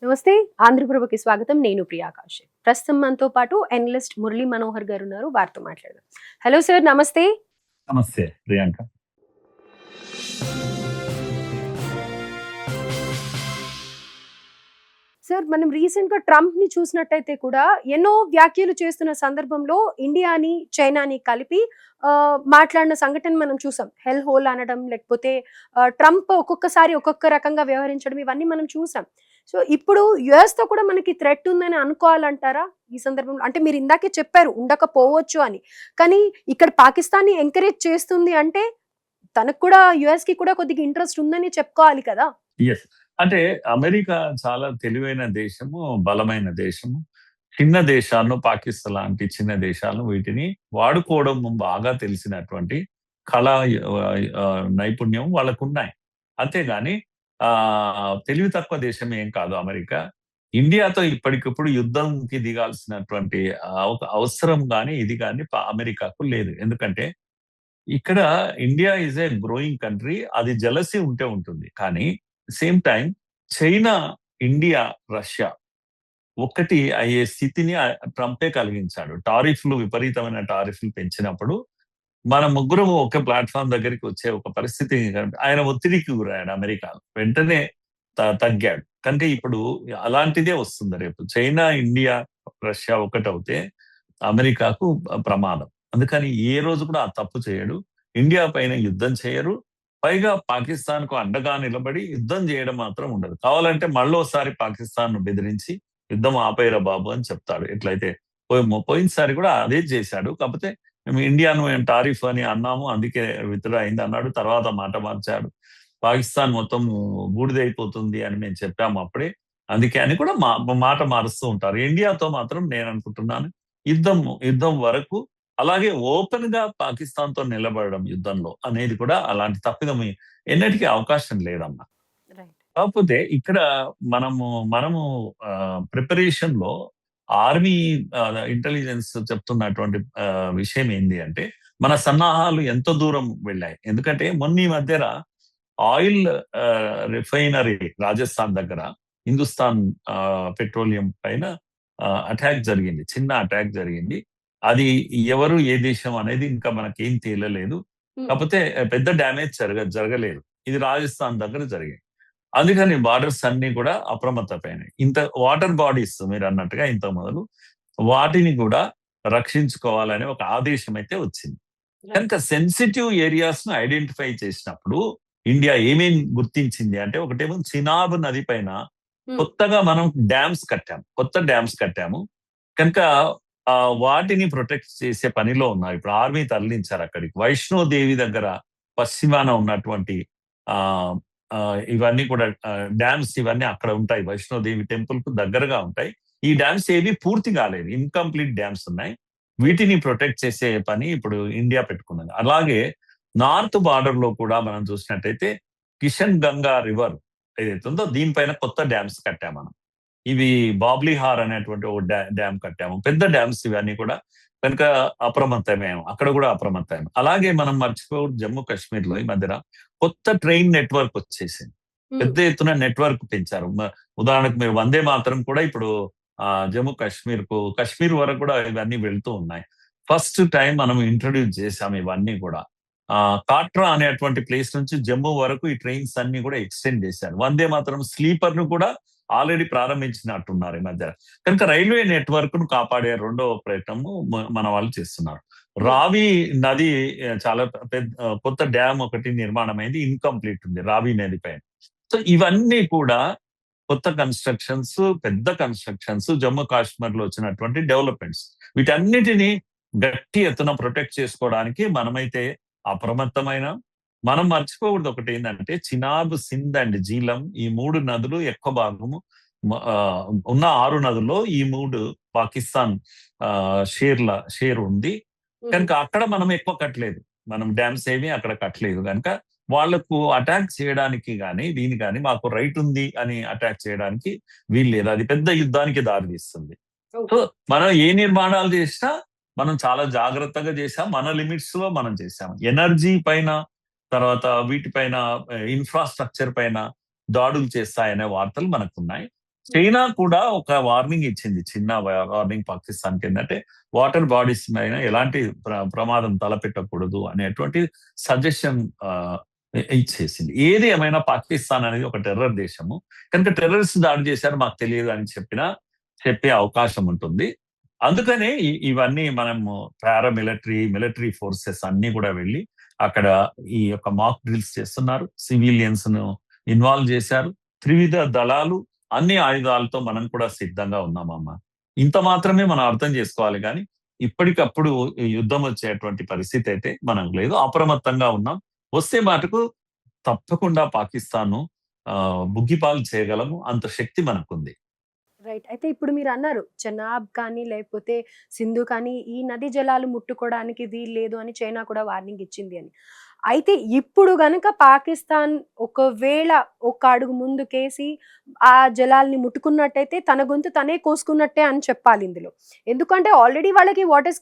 నమస్తే. ఆంధ్రప్రభకి స్వాగతం. నేను ప్రియా కౌశిక్. ప్రస్తుతం మనతో పాటు అనలిస్ట్ మురళీ మనోహర్ గారు ఉన్నారు. వారితో మాట్లాడదాం. హలో సార్, నమస్తే. నమస్తే ప్రియాంక. సార్, మనం రీసెంట్ గా ట్రంప్ ని చూసినట్టయితే కూడా ఎన్నో వ్యాఖ్యలు చేస్తున్న సందర్భంలో ఇండియాని చైనాని కలిపి మాట్లాడిన సంఘటన మనం చూసాం. హెల్ హోల్ అనడం, లేకపోతే ట్రంప్ ఒక్కొక్కసారి ఒక్కొక్క రకంగా వ్యవహరించడం, ఇవన్నీ మనం చూసాం. సో ఇప్పుడు యుఎస్ తో కూడా మనకి థ్రెట్ ఉందని అనుకోవాలంటారా ఈ సందర్భంలో? అంటే మీరు ఇందాకే చెప్పారు ఉండకపోవచ్చు అని, కానీ ఇక్కడ పాకిస్తాన్ ని ఎంకరేజ్ చేస్తుంది అంటే తనకు కూడా యుఎస్ కి కూడా కొద్దిగా ఇంట్రెస్ట్ ఉందని చెప్పుకోవాలి కదా. ఎస్. అంటే అమెరికా చాలా తెలివైన దేశము, బలమైన దేశము. చిన్న దేశాలను, పాకిస్తాన్ లాంటి చిన్న దేశాలను వీటిని వాడుకోవడం బాగా తెలిసినటువంటి కళా నైపుణ్యం వాళ్ళకున్నాయి. అంతేగాని తెలివి తక్కువ దేశం ఏం కాదు అమెరికా. ఇండియాతో ఇప్పటికిప్పుడు యుద్ధంకి దిగాల్సినటువంటి అవసరం గాని ఇది గాని అమెరికాకు లేదు. ఎందుకంటే ఇక్కడ India is a growing country. అది జలసీ ఉంటే ఉంటుంది. కానీ same time China, India, Russia ఒక్కటి అయ్యే స్థితిని ట్రంపే కలిగించాడు. టారిఫ్లు, విపరీతమైన టారిఫ్లు పెంచినప్పుడు మన ముగ్గురు ఒకే ప్లాట్ఫామ్ దగ్గరికి వచ్చే ఒక పరిస్థితి ఆయన ఒత్తిడికి గురయ్యాడు. అమెరికా వెంటనే తగ్గాడు. కనుక ఇప్పుడు అలాంటిదే వస్తుంది రేపు. చైనా, ఇండియా, రష్యా ఒకటవుతే అమెరికాకు ప్రమాదం. అందుకని ఏ రోజు కూడా ఆ తప్పు చేయడు. ఇండియా పైన యుద్ధం చేయరు. పైగా పాకిస్తాన్ కు అండగా నిలబడి యుద్ధం చేయడం మాత్రం ఉండదు. కావాలంటే మళ్ళోసారి పాకిస్తాన్ ను బెదిరించి యుద్ధం ఆపేరా బాబు అని చెప్తాడు. ఎట్లయితే పోయినసారి కూడా అదే చేశాడు. కాకపోతే మేము ఇండియాను టారిఫ్ అని అన్నాము, అందుకే విత్డ్రా అయింది అన్నాడు. తర్వాత మాట మార్చాడు. పాకిస్తాన్ మొత్తం బూడిదైపోతుంది అని మేము చెప్పాము అప్పుడే. అందుకే అని కూడా మాట మారుస్తూ ఉంటారు. ఇండియాతో మాత్రం నేను అనుకుంటున్నాను యుద్ధం వరకు, అలాగే ఓపెన్ గా పాకిస్తాన్ తో నిలబడడం యుద్ధంలో అనేది కూడా అలాంటి తప్పిదం ఎన్నటికీ అవకాశం లేదమ్మా. కాకపోతే ఇక్కడ మనము ప్రిపరేషన్ లో ఆర్మీ ఇంటెలిజెన్స్ చెప్తున్నటువంటి విషయం ఏంటి అంటే మన సన్నాహాలు ఎంత దూరం వెళ్ళాయి. ఎందుకంటే మొన్న ఈ మధ్యన ఆయిల్ రిఫైనరీ రాజస్థాన్ దగ్గర హిందుస్థాన్ పెట్రోలియం పైన అటాక్ జరిగింది. చిన్న అటాక్ జరిగింది. అది ఎవరు, ఏ దేశం అనేది ఇంకా మనకేం తేలలేదు. కాకపోతే పెద్ద డ్యామేజ్ జరగలేదు. ఇది రాజస్థాన్ దగ్గర జరిగింది. అందుకని బార్డర్స్ అన్ని కూడా అప్రమత్తమైనాయి. ఇంత వాటర్ బాడీస్ మీరు అన్నట్టుగా ఇంత మొదలు వాటిని కూడా రక్షించుకోవాలనే ఒక ఆదేశం అయితే వచ్చింది. కనుక సెన్సిటివ్ ఏరియాస్ ను ఐడెంటిఫై చేసినప్పుడు ఇండియా ఏమేం గుర్తించింది అంటే, ఒకటేమో చినాబ్ నది పైన కొత్తగా మనం కొత్త డ్యామ్స్ కట్టాము. కనుక వాటిని ప్రొటెక్ట్ చేసే పనిలో ఉన్నారు. ఇప్పుడు ఆర్మీ తరలించారు అక్కడికి. వైష్ణోదేవి దగ్గర పశ్చిమాన ఉన్నటువంటి ఇవన్నీ కూడా డ్యామ్స్ ఇవన్నీ అక్కడ ఉంటాయి. వైష్ణోదేవి టెంపుల్ కు దగ్గరగా ఉంటాయి. ఈ డ్యామ్స్ ఏవి పూర్తి కాలేదు, ఇన్కంప్లీట్ డ్యామ్స్ ఉన్నాయి. వీటిని ప్రొటెక్ట్ చేసే పని ఇప్పుడు ఇండియా పెట్టుకున్నది. అలాగే నార్త్ బార్డర్ లో కూడా మనం చూసినట్టయితే కిషన్ గంగా రివర్ ఏదైతే ఉందో దీనిపైన కొత్త డ్యామ్స్ కట్టాము మనం. ఇవి బాబ్లీహార్ అనేటువంటి ఒక డ్యామ్ కట్టాము. పెద్ద డ్యామ్స్ ఇవన్నీ కూడా. కనుక అప్రమత్తమేము, అక్కడ కూడా అప్రమత్తమేము. అలాగే మనం మర్చిపోకూడదు, జమ్మూ కాశ్మీర్ లో ఈ మధ్యన కొత్త ట్రైన్ నెట్వర్క్ వచ్చేసింది. పెద్ద ఎత్తున నెట్వర్క్ పెంచారు. ఉదాహరణకు మీరు వందే మాతరం కూడా ఇప్పుడు జమ్మూ కాశ్మీర్ వరకు కూడా ఇవన్నీ వెళ్తూ ఉన్నాయి. ఫస్ట్ టైం మనం ఇంట్రడ్యూస్ చేశాము ఇవన్నీ కూడా. కాట్రా అనేటువంటి ప్లేస్ నుంచి జమ్మూ వరకు ఈ ట్రైన్స్ అన్ని కూడా ఎక్స్టెండ్ చేశారు. వందే మాత్రం స్లీపర్ ను కూడా ఆల్రెడీ ప్రారంభించినట్టున్నారు ఈ మధ్య. కనుక రైల్వే నెట్వర్క్ ను కాపాడే రెండవ ప్రయత్నము మన వాళ్ళు చేస్తున్నారు. రావి నది చాలా కొత్త డ్యామ్ ఒకటి నిర్మాణమైంది, ఇన్కంప్లీట్ ఉంది రావి నది పైన. సో ఇవన్నీ కూడా కొత్త కన్స్ట్రక్షన్స్, పెద్ద కన్స్ట్రక్షన్స్, జమ్మూ కాశ్మీర్ లో వచ్చినటువంటి డెవలప్మెంట్స్, వీటన్నిటిని గట్టి ఎత్తున ప్రొటెక్ట్ చేసుకోవడానికి మనమైతే అప్రమత్తమైన. మనం మర్చిపోకూడదు ఒకటి ఏంటంటే, చినాబ్, సింధ్ అండ్ జీలం ఈ 3 నదులు ఎక్కువ భాగము ఉన్న 6 నదుల్లో ఈ 3 పాకిస్తాన్ షేర్ ఉంది. కనుక అక్కడ మనం ఎక్కువ కట్టలేదు, మనం డ్యామ్స్ ఏమి అక్కడ కట్టలేదు. కనుక వాళ్లకు అటాక్ చేయడానికి కానీ దీని కానీ మాకు రైట్ ఉంది అని అటాక్ చేయడానికి వీల్లేదు. అది పెద్ద యుద్ధానికి దారితీస్తుంది. సో మనం ఏ నిర్మాణాలు చేసినా మనం చాలా జాగ్రత్తగా చేసాం, మన లిమిట్స్ లో మనం చేసాం. ఎనర్జీ పైన, తర్వాత వీటిపైన, ఇన్ఫ్రాస్ట్రక్చర్ పైన దాడులు చేస్తాయనే వార్తలు మనకున్నాయి. చైనా కూడా ఒక వార్నింగ్ ఇచ్చింది. చిన్న వార్నింగ్ పాకిస్తాన్‌కి ఏందంటే, వాటర్ బాడీస్ పైన ఎలాంటి ప్రమాదం తలపెట్టకూడదు అనేటువంటి సజెషన్ ఇచ్చేసింది. ఏది ఏమైనా పాకిస్తాన్ అనేది ఒక టెర్రర్ దేశము. కనుక టెర్రరిస్ట్ దాడి చేశారు మాకు తెలియదు అని చెప్పే అవకాశం ఉంటుంది. అందుకనే ఇవన్నీ మనము మిలిటరీ ఫోర్సెస్ అన్నీ కూడా వెళ్లి అక్కడ ఈ యొక్క మాక్ డ్రిల్స్ చేస్తున్నారు. సివిలియన్స్‌ను ఇన్వాల్వ్ చేశారు. త్రివిధ దళాలు అన్ని ఆయుధాలతో మనం కూడా సిద్ధంగా ఉన్నామమ్మా. ఇంత మాత్రమే మనం అర్థం చేసుకోవాలి గానీ, ఇప్పటికప్పుడు ఈ యుద్ధం వచ్చేటువంటి పరిస్థితి అయితే మనకు లేదు. అప్రమత్తంగా ఉన్నాం. వస్తే మటుకు తప్పకుండా పాకిస్తాన్‌ను బుగ్గిపాలు చేయగలము. అంత శక్తి మనకుంది. రైట్. అయితే ఇప్పుడు మీరన్నారు చెనాబ్ కానీ, లేకపోతే సింధు కానీ, ఈ నదీ జలాలు ముట్టుకోవడానికి వీల్లేదు అని చైనా కూడా వార్నింగ్ ఇచ్చింది అని. అయితే ఇప్పుడు గనక పాకిస్తాన్ ఒకవేళ ఒక అడుగు ముందుకేసి ఆ జలాల్ని ముట్టుకున్నట్టయితే తన గొంతు తనే కోసుకున్నట్టే అని చెప్పాలి ఇందులో. ఎందుకంటే ఆల్రెడీ వాళ్ళకి వాటర్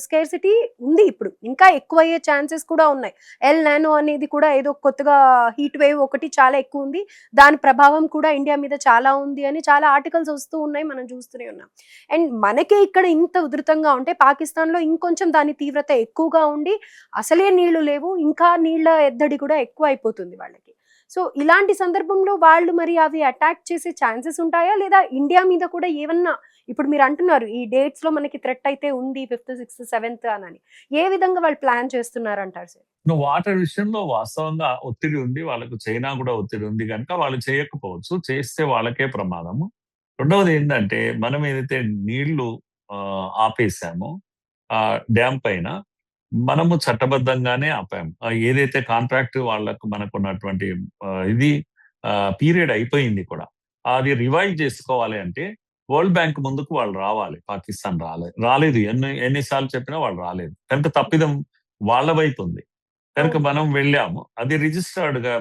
స్కేర్సిటీ ఉంది ఇప్పుడు. ఇంకా ఎక్కువయ్యే ఛాన్సెస్ కూడా ఉన్నాయి. ఎల్ నానో అనేది కూడా ఏదో కొత్తగా హీట్ వేవ్ ఒకటి చాలా ఎక్కువుంది. దాని ప్రభావం కూడా ఇండియా మీద చాలా ఉంది అని చాలా ఆర్టికల్స్ వస్తూ ఉన్నాయి. మనం చూస్తూనే ఉన్నాం. అండ్ మనకే ఇక్కడ ఇంత ఉధృతంగా ఉంటే పాకిస్తాన్‌లో ఇంకొంచెం దాని తీవ్రత ఎక్కువగా ఉండి అసలే నీళ్లు లేవు. ఇంకా నీళ్ల ఎద్దడి కూడా ఎక్కువ అయిపోతుంది వాళ్ళకి. సో ఇలాంటి సందర్భంలో వాళ్ళు మరి అవి అటాక్ చేసే ఛాన్సెస్ ఉంటాయా? లేదా ఇండియా మీద కూడా ఏమన్నా ఇప్పుడు మీరు అంటున్నారు ఈ డేట్స్‌లో మనకి థ్రెట్ అయితే ఉంది 5థ్, 6థ్, 7థ్ అనని. ఏ విధంగా వాళ్ళు ప్లాన్ చేస్తున్నారంటారు సార్? వాటర్ విషయంలో వాస్తవంగా ఒత్తిడి ఉంది. వాళ్ళకు చైనా కూడా ఒత్తిడి ఉంది గనుక వాళ్ళు చేయకపోవచ్చు. చేస్తే వాళ్ళకే ప్రమాదము. రెండవది ఏంటంటే మనం ఏదైతే నీళ్లు ఆపేసామో డ్యామ్ పైన మనము చట్టబద్ధంగానే ఆపాము. ఏదైతే కాంట్రాక్ట్ వాళ్ళకు మనకున్నటువంటి ఇది పీరియడ్ అయిపోయింది కూడా. అది రివైవ్ చేసుకోవాలి అంటే వరల్డ్ బ్యాంక్ ముందుకు వాళ్ళు రావాలి. పాకిస్తాన్ రాలేదు. ఎన్ని సార్లు చెప్పినా వాళ్ళు రాలేదు. కనుక తప్పిదం వాళ్ళ వైపు ఉంది. కనుక మనం వెళ్ళాము. అది రిజిస్టర్డ్‌గా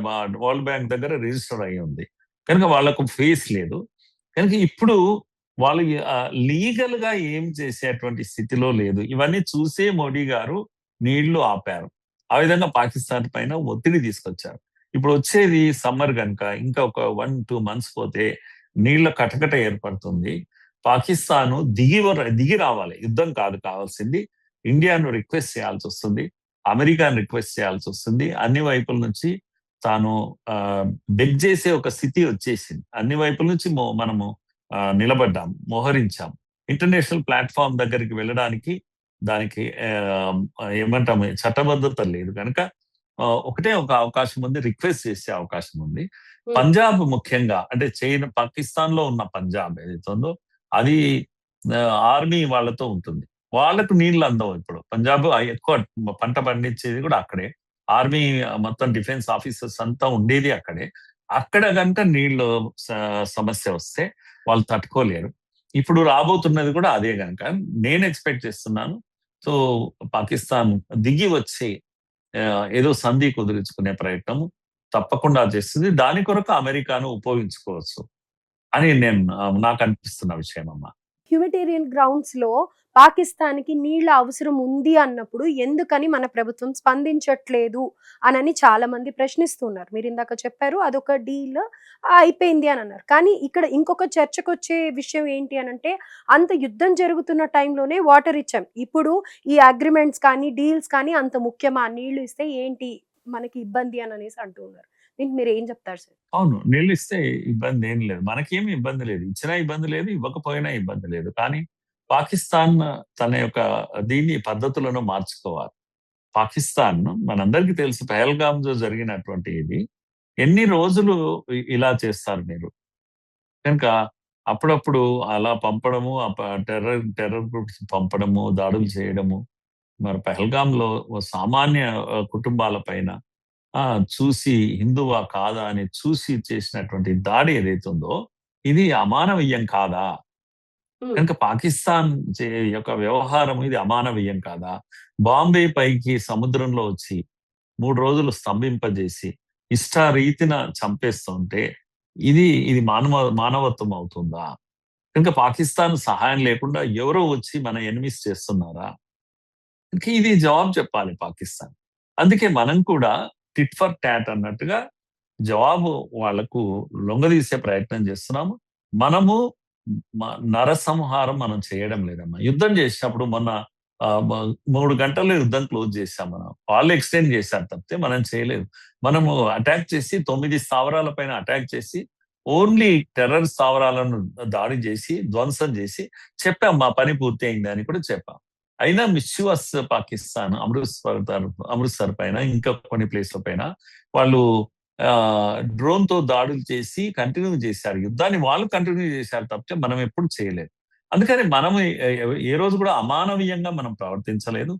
వరల్డ్ బ్యాంక్ దగ్గర రిజిస్టర్ అయ్యి ఉంది. కనుక వాళ్ళకు ఫేస్ లేదు. కనుక ఇప్పుడు వాళ్ళు లీగల్‌గా ఏం చేసేటువంటి స్థితిలో లేదు. ఇవన్నీ చూసే మోడీ గారు నీళ్లు ఆపారు. ఆ విధంగా పాకిస్తాన్ పైన ఒత్తిడి తీసుకొచ్చారు. ఇప్పుడు వచ్చేది సమ్మర్ గనుక ఇంకా ఒక 1, 2 మంత్స్ పోతే నీళ్ల కటకట ఏర్పడుతుంది. పాకిస్తాను దిగి రావాలి. యుద్ధం కాదు కావాల్సింది. ఇండియాను రిక్వెస్ట్ చేయాల్సొస్తుంది. అమెరికాను రిక్వెస్ట్ చేయాల్సొస్తుంది. అన్ని వైపుల నుంచి తాను బెగ్ చేసే ఒక స్థితి వచ్చేసింది. అన్ని వైపుల నుంచి మనము నిలబడ్డాం, మోహరించాం. ఇంటర్నేషనల్ ప్లాట్‌ఫార్మ్ దగ్గరికి వెళ్ళడానికి దానికి ఏమంటాము చట్టబద్ధత లేదు కనుక ఒకటే ఒక అవకాశం ఉంది. రిక్వెస్ట్ చేసే అవకాశం ఉంది. పంజాబ్ ముఖ్యంగా అంటే పాకిస్తాన్‌లో ఉన్న పంజాబ్ ఏదైతే ఉందో అది ఆర్మీ వాళ్ళతో ఉంటుంది. వాళ్ళకు నీళ్లు అందవు ఇప్పుడు. పంజాబ్ ఎక్కువ పంట పండించేది కూడా అక్కడే. ఆర్మీ మొత్తం డిఫెన్స్ ఆఫీసర్స్ అంతా ఉండేది అక్కడే. అక్కడ గనుక నీళ్లు సమస్య వస్తే వాళ్ళు తట్టుకోలేరు. ఇప్పుడు రాబోతున్నది కూడా అదే గనుక నేను ఎక్స్‌పెక్ట్ చేస్తున్నాను. సో పాకిస్తాన్ దిగి వచ్చి ఏదో సంధి కుదుర్చుకునే ప్రయత్నం తప్పకుండా చేస్తుంది. దాని కొరకు అమెరికాను ఉపయోగించుకోవచ్చు అని నాకు అనిపిస్తున్న విషయం అమ్మా. హ్యూమటేరియన్ గ్రౌండ్స్‌లో పాకిస్తాన్‌కి నీళ్ల అవసరం ఉంది అన్నప్పుడు ఎందుకని మన ప్రభుత్వం స్పందించట్లేదు అనని చాలామంది ప్రశ్నిస్తున్నారు. మీరిందాక చెప్పారు అదొక డీల్ అయిపోయింది అని అన్నారు. కానీ ఇక్కడ ఇంకొక చర్చకొచ్చే విషయం ఏంటి అనంటే అంత యుద్ధం జరుగుతున్న టైంలోనే వాటర్ ఇచ్చాం. ఇప్పుడు ఈ అగ్రీమెంట్స్ కానీ, డీల్స్ కానీ అంత ముఖ్యమా? నీళ్లు ఇస్తే ఏంటి మనకి ఇబ్బంది అననేసి అంటూ ఉన్నారు. దీనికి మీరేం చెప్తారు సార్? అవును. నీళ్ళిస్తే ఇబ్బందేం లేదు. మనకేమి ఇబ్బంది లేదు. ఇచ్చినా ఇబ్బంది లేదు, ఇవ్వకపోయినా ఇబ్బంది లేదు. కానీ పాకిస్తాన్ తన యొక్క పద్ధతులను మార్చుకోవాలి. పాకిస్తాన్ మనందరికీ తెలుసు పహల్గామ్‌లో జరిగినటువంటి ఇది. ఎన్ని రోజులు ఇలా చేస్తారు మీరు? కనుక అప్పుడప్పుడు అలా పంపడము, టెర్రర్ గ్రూప్స్ పంపడము, దాడులు చేయడము, మరి పహల్గామ్‌లో సామాన్య కుటుంబాల పైన చూసి హిందువా కాదా అని చూసి చేసినటువంటి దాడి ఏదైతే ఉందో ఇది అమానవీయం కాదా? కనుక పాకిస్తాన్ యొక్క వ్యవహారం ఇది అమానవీయం కాదా? బాంబే పైకి సముద్రంలో వచ్చి 3 రోజులు స్తంభింపజేసి ఇష్టారీతిన చంపేస్తుంటే ఇది మానవత్వం అవుతుందా? కనుక పాకిస్తాన్ సహాయం లేకుండా ఎవరో వచ్చి మన ఎనిమీస్ చేస్తున్నారా? ఇంక ఇది జవాబు చెప్పాలి పాకిస్తాన్. అందుకే మనం కూడా టిట్ ఫర్ టాట్ అన్నట్టుగా జవాబు వాళ్లకు లొంగదీసే ప్రయత్నం చేస్తున్నాము. మనము నరసంహారం మనం చేయడం లేదమ్మా. యుద్ధం చేసినప్పుడు మొన్న 3 గంటల్లో యుద్ధం క్లోజ్ చేశాం మనం. వాళ్ళు ఎక్స్టెండ్ చేశారు తప్పితే మనం చేయలేదు. మనము అటాక్ చేసి 9 స్థావరాల పైన అటాక్ చేసి ఓన్లీ టెర్రర్ స్థావరాలను దాడి చేసి ధ్వంసం చేసి చెప్పాం మా పని పూర్తి అయింది అని కూడా చెప్పాం. అయినా మిస్చివస్ పాకిస్తాన్ అమృత్సర్ పైన ఇంకా కొన్ని ప్లేస్ల పైన వాళ్ళు డ్రోన్ తో దాడులు చేసి కంటిన్యూ చేశారు. యుద్ధాన్ని వాళ్ళు కంటిన్యూ చేశారు తప్పితే మనం ఎప్పుడు చేయలేదు. అందుకని మనం ఏ రోజు కూడా అమానవీయంగా మనం ప్రవర్తించలేదు.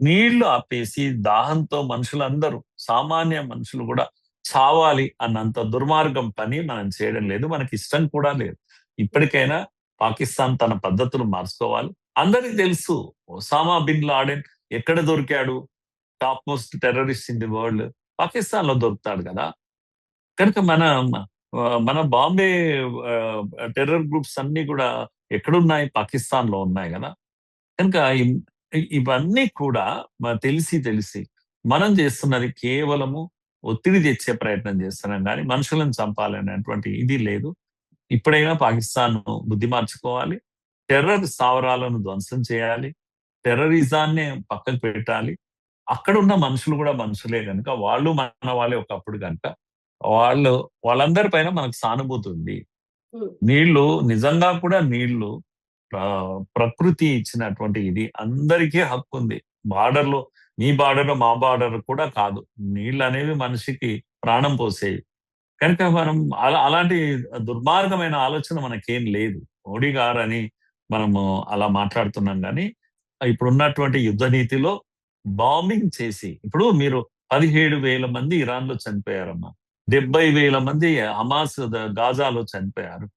నీళ్లు ఆపేసి దాహంతో మనుషులందరూ సామాన్య మనుషులు కూడా చావాలి అన్నంత దుర్మార్గం పని మనం చేయడం లేదు. మనకి ఇష్టం కూడా లేదు. ఇప్పటికైనా పాకిస్తాన్ తన పద్ధతులు మార్చుకోవాలి. అందరికి తెలుసు ఒసామా బిన్ లాడెన్ ఎక్కడ దొరికాడు, top most terrorist in the world Pakistan లో దొరుకుతాడు కదా. కనుక మన బాంబే టెర్రర్ గ్రూప్స్ అన్ని కూడా ఎక్కడున్నాయి, పాకిస్తాన్ లో ఉన్నాయి కదా. కనుక ఇవన్నీ కూడా తెలిసి మనం చేస్తున్నది కేవలము ఒత్తిడి తెచ్చే ప్రయత్నం చేస్తున్నాం కానీ మనుషులను చంపాలనేటువంటి ఇది లేదు. ఇప్పుడైనా పాకిస్తాన్ బుద్ధి మార్చుకోవాలి. టెర్రర్ స్థావరాలను ధ్వంసం చేయాలి. టెర్రరిజాన్ని పక్కకు పెట్టాలి. అక్కడున్న మనుషులు కూడా మనుషులే కనుక వాళ్ళు మన వాళ్ళే ఒకప్పుడు కనుక వాళ్ళందరి పైన మనకు సానుభూతి ఉంది. నీళ్లు నిజంగా కూడా నీళ్లు ప్రకృతి ఇచ్చినటువంటి ఇది అందరికీ హక్కు ఉంది. బార్డర్లో మీ బార్డర్ మా బార్డర్ కూడా కాదు. నీళ్ళు అనేవి మనిషికి ప్రాణం పోసేవి. కనుక మనం అలాంటి దుర్మార్గమైన ఆలోచన మనకేం లేదు. మోడీ గారని మనము అలా మాట్లాడుతున్నాం కానీ ఇప్పుడున్నటువంటి యుద్ధ నీతిలో బాంబింగ్ చేసి ఇప్పుడు మీరు 17,000 మంది ఇరాన్ లో చనిపోయారమ్మా. 70,000 మంది హమాస్ గాజాలో చనిపోయారు.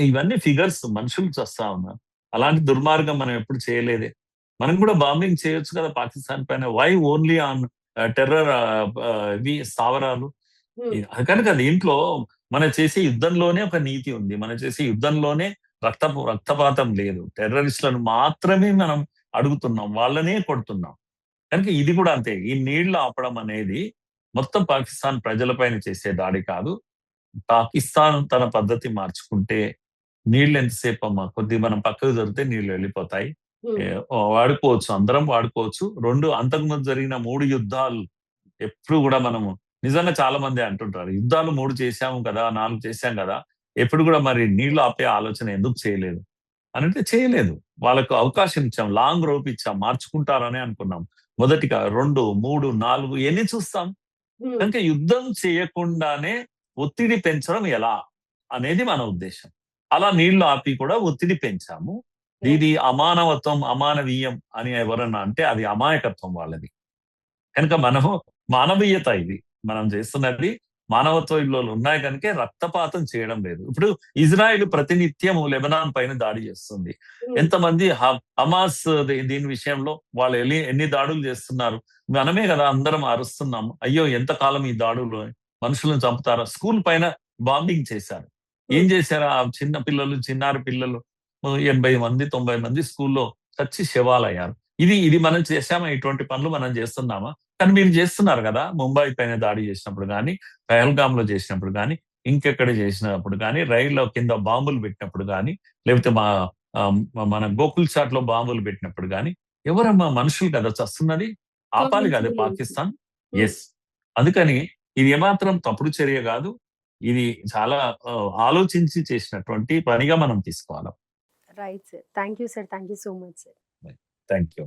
ఇవన్నీ ఫిగర్స్, మనుషులు చస్తా ఉన్నారు. అలాంటి దుర్మార్గం మనం ఎప్పుడు చేయలేదే. మనం కూడా బాంబింగ్ చేయొచ్చు కదా పాకిస్తాన్ పైన. వై ఓన్లీ ఆన్ టెర్రర్ ఇవి స్థావరాలు. కనుక దీంట్లో మనం చేసే యుద్ధంలోనే ఒక నీతి ఉంది. మనం చేసే యుద్ధంలోనే రక్తపాతం లేదు. టెర్రరిస్టులను మాత్రమే మనం అడుగుతున్నాం, వాళ్ళనే కొడుతున్నాం. కనుక ఇది కూడా అంతే. ఈ నీళ్లు ఆపడం అనేది మొత్తం పాకిస్తాన్ ప్రజలపైన చేసే దాడి కాదు. పాకిస్తాన్ తన పద్ధతి మార్చుకుంటే నీళ్ళు ఎంతసేపు అమ్మా, కొద్దిగా మనం పక్కకు జరిగితే నీళ్లు వెళ్ళిపోతాయి. వాడుకోవచ్చు, అందరం వాడుకోవచ్చు. అంతకుముందు జరిగిన 3 యుద్ధాలు ఎప్పుడు కూడా మనము నిజంగా చాలా మంది అంటుంటారు, యుద్ధాలు 3 చేశాము కదా, 4 చేశాం కదా, ఎప్పుడు కూడా మరి నీళ్లు ఆపే ఆలోచన ఎందుకు చేయలేదు అంటే చేయలేదు. వాళ్ళకు అవకాశం ఇచ్చాం, లాంగ్ రోప్ ఇచ్చాం, మార్చుకుంటారని అనుకున్నాం. మొదటిగా 2, 3, 4 ఎన్ని చూస్తాం. కనుక యుద్ధం చేయకుండానే ఒత్తిడి పెంచడం ఎలా అనేది మన ఉద్దేశం. అలా నీళ్లు ఆపి కూడా ఒత్తిడి పెంచాము. ఇది అమానవత్వం, అమానవీయం అని ఎవరన్నా అంటే అది అమాయకత్వం వాళ్ళది. కనుక మనము మానవీయత ఇది మనం చేస్తున్నది. మానవత్వ విలువలు ఉన్నాయి కనుకే రక్తపాతం చేయడం లేదు. ఇప్పుడు ఇజ్రాయిల్ ప్రతినిత్యం లెబనాన్ పైన దాడి చేస్తుంది. ఎంతమంది హమాస్ దీని విషయంలో వాళ్ళు ఎన్ని దాడులు చేస్తున్నారు. మనమే కదా అందరం అరుస్తున్నాం, అయ్యో ఎంతకాలం ఈ దాడులు, మనుషులను చంపుతారా. స్కూల్ పైన బాంబింగ్ చేశారు. ఏం చేశారు ఆ చిన్న పిల్లలు, చిన్నారి పిల్లలు 80 మంది 90 మంది స్కూల్లో చచ్చి శవాలయ్యారు. ఇది మనం చేశామా? ఇటువంటి పనులు మనం చేస్తున్నామా? కానీ మీరు చేస్తున్నారు కదా. ముంబై పైన దాడి చేసినప్పుడు కానీ, పహల్గామ్ లో చేసినప్పుడు కానీ, ఇంకెక్కడ చేసినప్పుడు కానీ, రైల్లో కింద బాంబులు పెట్టినప్పుడు కానీ, లేకపోతే మన గోకుల్ చాట్ లో బాంబులు పెట్టినప్పుడు కానీ, ఎవరమ్మా మనుషులు కదా చస్తున్నది. ఆపాలి కదా పాకిస్తాన్. ఎస్, అందుకని ఇది ఏమాత్రం తప్పుడు చర్య కాదు. ఇది చాలా ఆలోచించి చేసినటువంటి పనిగా మనం తీసుకోవాలి. Right sir. Thank you sir. Thank you so much sir. Thank you.